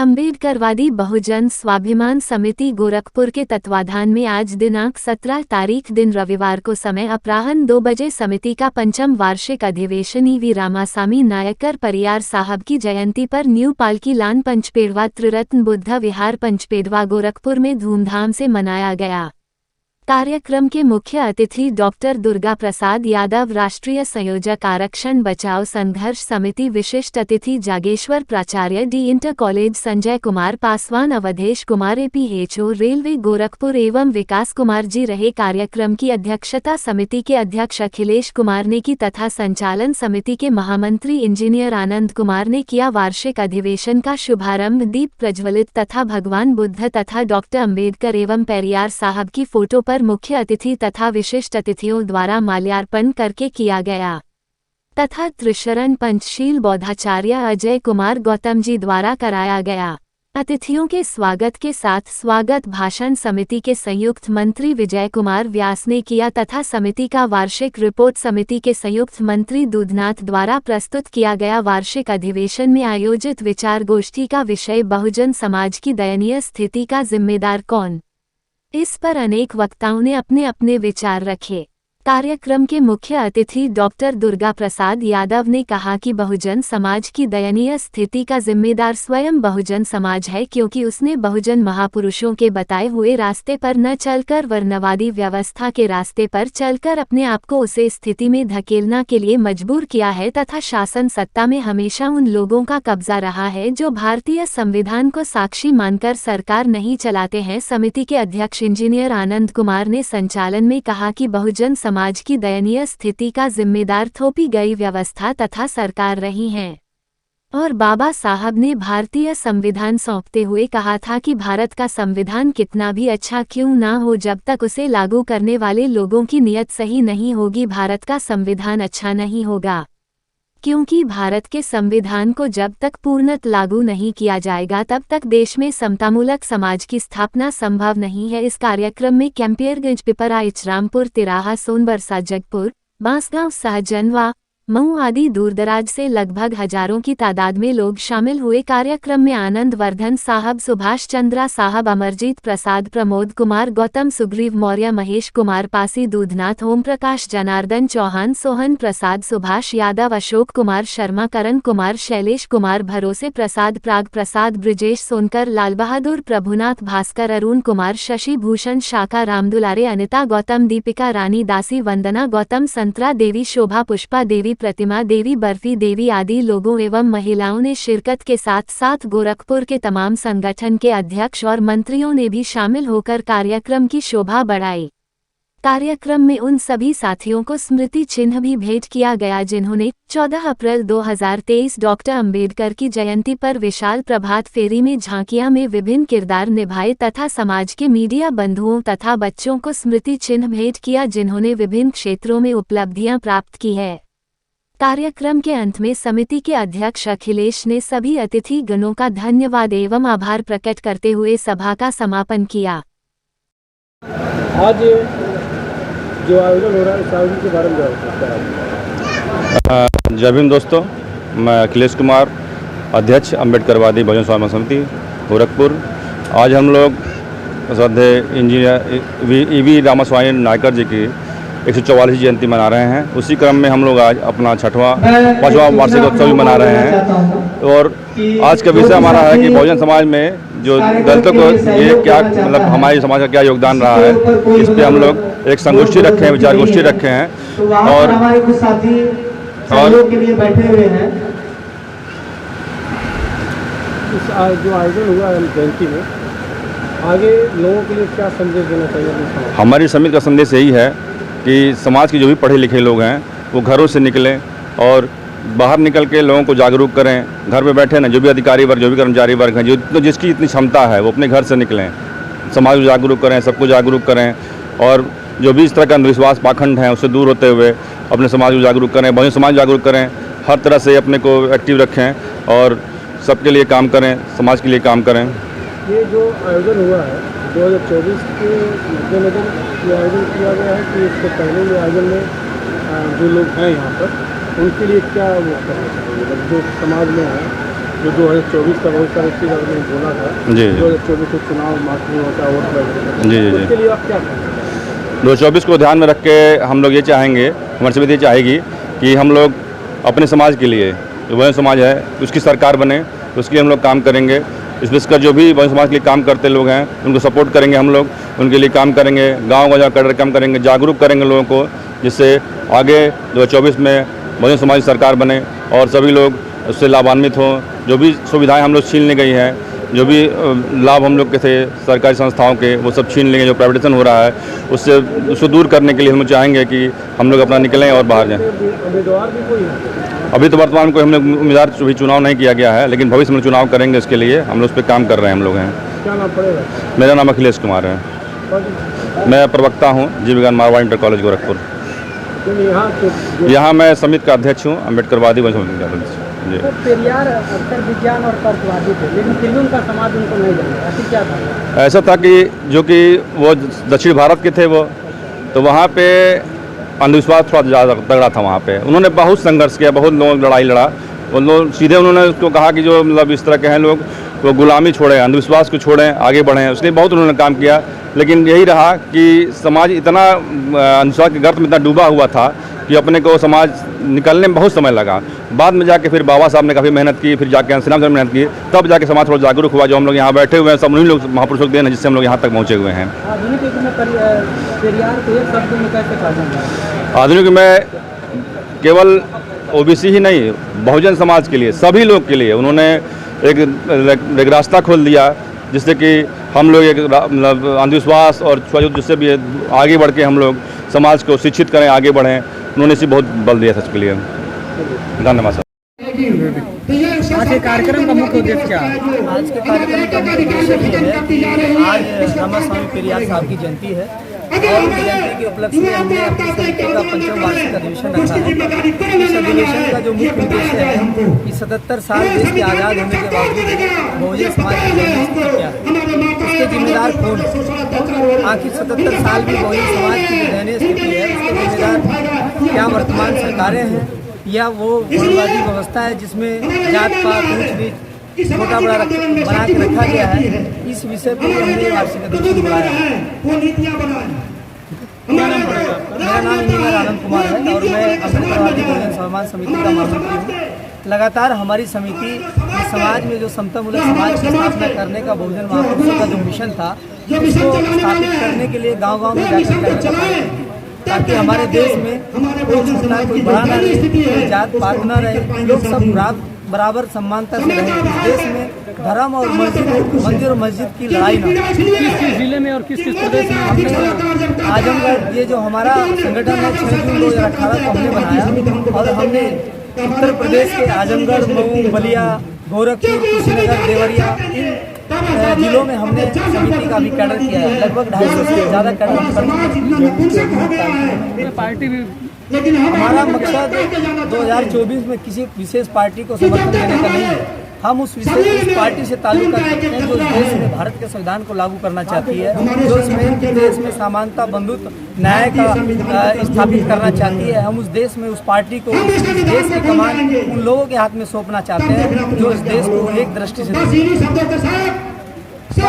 अम्बेडकरवादी बहुजन स्वाभिमान समिति गोरखपुर के तत्वाधान में आज दिनांक 17 तारीख दिन रविवार को समय अपराह्न 2 बजे समिति का पंचम वार्षिक अधिवेशन ईवी रामासामी नायकर परियार साहब की जयंती पर न्यू पालकी लान पंचपेड़वा त्रिरत्न बुद्ध विहार पंचपेड़वा गोरखपुर में धूमधाम से मनाया गया। कार्यक्रम के मुख्य अतिथि डॉक्टर दुर्गा प्रसाद यादव, राष्ट्रीय संयोजक आरक्षण बचाओ संघर्ष समिति, विशिष्ट अतिथि जागेश्वर प्राचार्य D inter college, Sanjay Kumar Paswan, Awadhesh Kumar APHO railway Gorakhpur एवं विकास कुमार जी रहे। कार्यक्रम की अध्यक्षता समिति के अध्यक्ष अखिलेश कुमार ने की तथा संचालन समिति के महामंत्री इंजीनियर आनंद कुमार ने किया। वार्षिक अधिवेशन का शुभारंभ दीप प्रज्वलित तथा भगवान बुद्ध तथा डॉक्टर अम्बेडकर एवं पेरियार साहब की फोटो पर मुख्य अतिथि तथा विशिष्ट अतिथियों द्वारा माल्यार्पण करके किया गया तथा त्रिशरण पंचशील बौद्धाचार्य अजय कुमार गौतम जी द्वारा कराया गया। अतिथियों के स्वागत के साथ स्वागत भाषण समिति के संयुक्त मंत्री विजय कुमार व्यास ने किया तथा समिति का वार्षिक रिपोर्ट समिति के संयुक्त मंत्री दूधनाथ द्वारा प्रस्तुत किया गया। वार्षिक अधिवेशन में आयोजित विचार गोष्ठी का विषय बहुजन समाज की दयनीय स्थिति का जिम्मेदार कौन, इस पर अनेक वक्ताओं ने अपने अपने विचार रखे। कार्यक्रम के मुख्य अतिथि डॉक्टर दुर्गा प्रसाद यादव ने कहा कि बहुजन समाज की दयनीय स्थिति का जिम्मेदार स्वयं बहुजन समाज है, क्योंकि उसने बहुजन महापुरुषों के बताए हुए रास्ते पर न चलकर वर्णवादी व्यवस्था के रास्ते पर चलकर अपने आप को उसे स्थिति में धकेलना के लिए मजबूर किया है तथा शासन सत्ता में हमेशा उन लोगों का कब्जा रहा है जो भारतीय संविधान को साक्षी मानकर सरकार नहीं चलाते हैं। समिति के अध्यक्ष इंजीनियर आनंद कुमार ने संचालन में कहा कि बहुजन समाज की दयनीय स्थिति का जिम्मेदार थोपी गई व्यवस्था तथा सरकार रही हैं और बाबा साहब ने भारतीय संविधान सौंपते हुए कहा था कि भारत का संविधान कितना भी अच्छा क्यों ना हो, जब तक उसे लागू करने वाले लोगों की नीयत सही नहीं होगी भारत का संविधान अच्छा नहीं होगा, क्योंकि भारत के संविधान को जब तक पूर्णत लागू नहीं किया जाएगा तब तक देश में समतामूलक समाज की स्थापना संभव नहीं है। इस कार्यक्रम में कैंपियरगंज, पिपरा, इचरामपुर, तिराहा, सोनबरसा, जगपुर, बांसगांव, सहजनवा, मऊ आदि दूरदराज से लगभग हजारों की तादाद में लोग शामिल हुए। कार्यक्रम में आनंद वर्धन साहब, सुभाष चंद्रा साहब, अमरजीत प्रसाद, प्रमोद कुमार, गौतम, सुग्रीव मौर्य, महेश कुमार पासी, दूधनाथ, ओम प्रकाश, जनार्दन चौहान, सोहन प्रसाद, सुभाष यादव, अशोक कुमार शर्मा, करण कुमार, शैलेश कुमार, भरोसे प्रसाद, प्राग प्रसाद, ब्रिजेश सोनकर, लाल बहादुर, प्रभुनाथ, भास्कर, अरुण कुमार, शशि भूषण, शाखा, रामदुलारे, अनिता गौतम, दीपिका रानी दासी, वंदना गौतम, संतरा देवी, शोभा, पुष्पा देवी, प्रतिमा देवी, बर्फी देवी आदि लोगों एवं महिलाओं ने शिरकत के साथ साथ गोरखपुर के तमाम संगठन के अध्यक्ष और मंत्रियों ने भी शामिल होकर कार्यक्रम की शोभा बढ़ाई। कार्यक्रम में उन सभी साथियों को स्मृति चिन्ह भी भेंट किया गया जिन्होंने 14 अप्रैल 2023 डॉक्टर अम्बेडकर की जयंती पर विशाल प्रभात फेरी में झांकियां में विभिन्न किरदार निभाए तथा समाज के मीडिया बंधुओं तथा बच्चों को स्मृति चिन्ह भेंट किया जिन्होंने विभिन्न क्षेत्रों में उपलब्धियां प्राप्त की है। कार्यक्रम के अंत में समिति के अध्यक्ष अखिलेश ने सभी अतिथि गणों का धन्यवाद एवं आभार प्रकट करते हुए सभा का समापन किया। आज जो आयोजन हो रहा है इस आयोजन के बारे में जय भीम दोस्तों, मैं अखिलेश कुमार, अध्यक्ष अम्बेडकरवादी बहुजन स्वाभिमान समिति गोरखपुर। आज हम लोग श्रद्धेय इंजीनियर ईवी रामास्वामी नायकर जी की 144वीं जयंती मना रहे हैं। उसी क्रम में हम लोग आज अपना 5वां वार्षिक उत्सव भी मना रहे हैं और आज का विषय हमारा है कि बहुजन समाज में जो दलितों को ये क्या मतलब हमारे समाज का क्या योगदान रहा है, इस पे हम लोग एक संगोष्ठी रखे हैं, विचार गोष्ठी रखे हैं और के लिए बैठे हुए हैं। इस जो आयोजन हुआ है जयंती में आगे लोगों के लिए क्या संदेश देना चाहिए? हमारी समिति का संदेश यही है कि समाज के जो भी पढ़े लिखे लोग हैं वो घरों से निकलें और बाहर निकल के लोगों को जागरूक करें। घर में बैठे ना, जो भी अधिकारी वर्ग, जो भी कर्मचारी वर्ग हैं, जो जिसकी इतनी क्षमता है वो अपने घर से निकलें, समाज को जागरूक करें, सबको जागरूक करें और जो भी इस तरह का अंधविश्वास पाखंड हैं उससे दूर होते हुए अपने समाज को जागरूक करें, बहुजन समाज जागरूक करें, हर तरह से अपने को एक्टिव रखें और सबके लिए काम करें, समाज के लिए काम करें। ये जो आयोजन हुआ है 2024 के मद्देनजर ये आयोजन किया गया है कि इससे पहले ये आयोजन में जो लोग हैं यहाँ पर उनके लिए क्या वो करना चाहिए, जो समाज में है जो 2024 का बहुत सारी चीज़ आपने बोला था, जी, जी। 2024 में चुनाव मार्च में होता है, वोट लगेगा, जी, जी, जी। उसके लिए आप क्या कहेंगे? 2024 को ध्यान में रख के हम लोग ये चाहेंगे, हमारी समिति ये चाहेगी कि हम लोग अपने समाज के लिए, जो बहुजन समाज है उसकी सरकार बने, उसके लिए हम लोग काम करेंगे। विशेषकर जो भी बहुजन समाज के लिए काम करते लोग हैं उनको सपोर्ट करेंगे, हम लोग उनके लिए काम करेंगे, गाँव गाँव जाकर काम करेंगे, जागरूक करेंगे लोगों को, जिससे आगे 2024 में बहुजन समाज की सरकार बने और सभी लोग उससे लाभान्वित हों। जो भी सुविधाएं हम लोग छीन ली गई हैं, जो भी लाभ हम लोग के थे सरकारी संस्थाओं के, वो सब छीन लेंगे। जो प्राइवेटाइजेशन हो रहा है उसको दूर करने के लिए हम चाहेंगे कि हम लोग अपना निकलें और बाहर जाएं। उम्मीदवार भी कोई है? अभी तो वर्तमान में कोई हम लोग उम्मीदवार भी चुनाव नहीं किया गया है, लेकिन भविष्य में चुनाव करेंगे, उसके लिए हम लोग उस पर काम कर रहे हैं। हम लोग हैं। क्या नाम पड़ेगा? मेरा नाम अखिलेश कुमार है, मैं प्रवक्ता हूँ जीव विज्ञान मारवाड़ इंटर कॉलेज गोरखपुर। यहाँ मैं समिति का अध्यक्ष हूँ, अम्बेडकरवादी बहुजन समाज का अध्यक्ष। जी। तो पेरियार अक्सर विज्ञान और तर्कवादी थे, लेकिन फिर भी उनका समाज उनको नहीं जानता, ऐसी क्या था? ऐसा था कि जो कि वो दक्षिण भारत के थे वो, तो वहाँ पे अंधविश्वास थोड़ा ज़्यादा तगड़ा था। वहाँ पे उन्होंने बहुत संघर्ष किया, बहुत लोग लड़ाई लड़ा। उन लोग सीधे उन्होंने उसको कहा कि जो मतलब इस तरह के हैं लोग, वो गुलामी छोड़ें, अंधविश्वास को छोड़ें, आगे बढ़ें। उसके बहुत उन्होंने काम किया, लेकिन यही रहा कि समाज इतना अंधविश्वास के गर्त में इतना डूबा हुआ था कि अपने को समाज निकलने में बहुत समय लगा। बाद में जाके फिर बाबा साहब ने काफ़ी मेहनत की, फिर जाके अंशनाम साहब ने मेहनत की, तब जाके समाज थोड़ा जागरूक हुआ। जो हम लोग यहाँ बैठे हुए हैं सब उन्हीं लोग महापुरुषों के देन है, जिससे हम लोग यहाँ तक पहुँचे हुए हैं। आधुनिक युग में पेरियार को एक शब्द में कैसे कहा जाए? आधुनिक में केवल ओबीसी ही नहीं, बहुजन समाज के लिए, सभी लोग के लिए उन्होंने एक रास्ता खोल दिया, जिससे कि हम लोग एक मतलब अंधविश्वास और छुआछूत जिससे भी आगे बढ़ के हम लोग समाज को शिक्षित करें, आगे बढ़ें। उन्होंने इसी बहुत बल दिया था इसके लिए। धन्यवाद सर। आज के कार्यक्रम का मुख्य उद्देश्य क्या है? आज के कार्यक्रम का मुख्य उद्देश्य ये है कि आज रामास्वामी पेरियार साहब की जयंती है और उनकी जयंती के उपलक्ष्य में हमने अपनी समिति का 5वां वार्षिक अधिवेशन रखा है। इस अधिवेशन का जो मुख्य उद्देश्य है कि 77 साल देश के आज़ाद होने के बावजूद बहुजन समाज की दयनीय स्थिति क्या है, उसके जिम्मेदार कौन है। आखिर 77 साल भी बहुजन समाज की जो दयनीय स्थिति है उसके जिम्मेदार क्या वर्तमान सरकारें हैं या वो वर्णवादी व्यवस्था है जिसमें जात पात ऊंच नीच छोटा बड़ा बना के रखा गया है। इस विषय पर हमने वार्षिक अधिवेशन बुलाया है। मेरा नाम इंजीनियर आनंद कुमार है और मैं अम्बेडकरवादी बहुजन समाज समिति का महामंत्री हूँ। लगातार हमारी समिति समाज में जो समतामूलक समाज की स्थापना करने का बहुजन महापुरुषों का जो मिशन था उसको स्थापित करने के लिए गाँव-गाँव में जाकर कार्य कर रहे हैं, ताकि हमारे देश में कोई छोटा कोई बड़ा ना रहे, कोई जात पात ना रहे, लोग सब बराबर समानता से रहे। इस देश में धर्म और मंदिर और मस्जिद की लड़ाई ना। किस जिले में और किस प्रदेश में? हमने आजमगढ़, ये जो हमारा संगठन है 6 जून 2018 को हमने बनाया और हमने उत्तर प्रदेश के आजमगढ़, मऊ, बलिया, गोरखपुर, कुशीनगर, देवरिया इन जिलों में हमने समिति का भी कैडर किया है। लगभग 250 से ज़्यादा कैडर पार्टी भी। हमारा मकसद 2024 में किसी विशेष पार्टी को समर्थन देने का नहीं है। हम उस पार्टी से ताल्लुक रखते हैं जो इस देश में भारत के संविधान को लागू करना चाहती है, जो इसमें देश में समानता, बंधुत्व, न्याय का स्थापित करना चाहती है। हम उस देश में उस पार्टी को, इस देश की कमान उन लोगों के हाथ में सौंपना चाहते हैं जो इस देश को एक दृष्टि से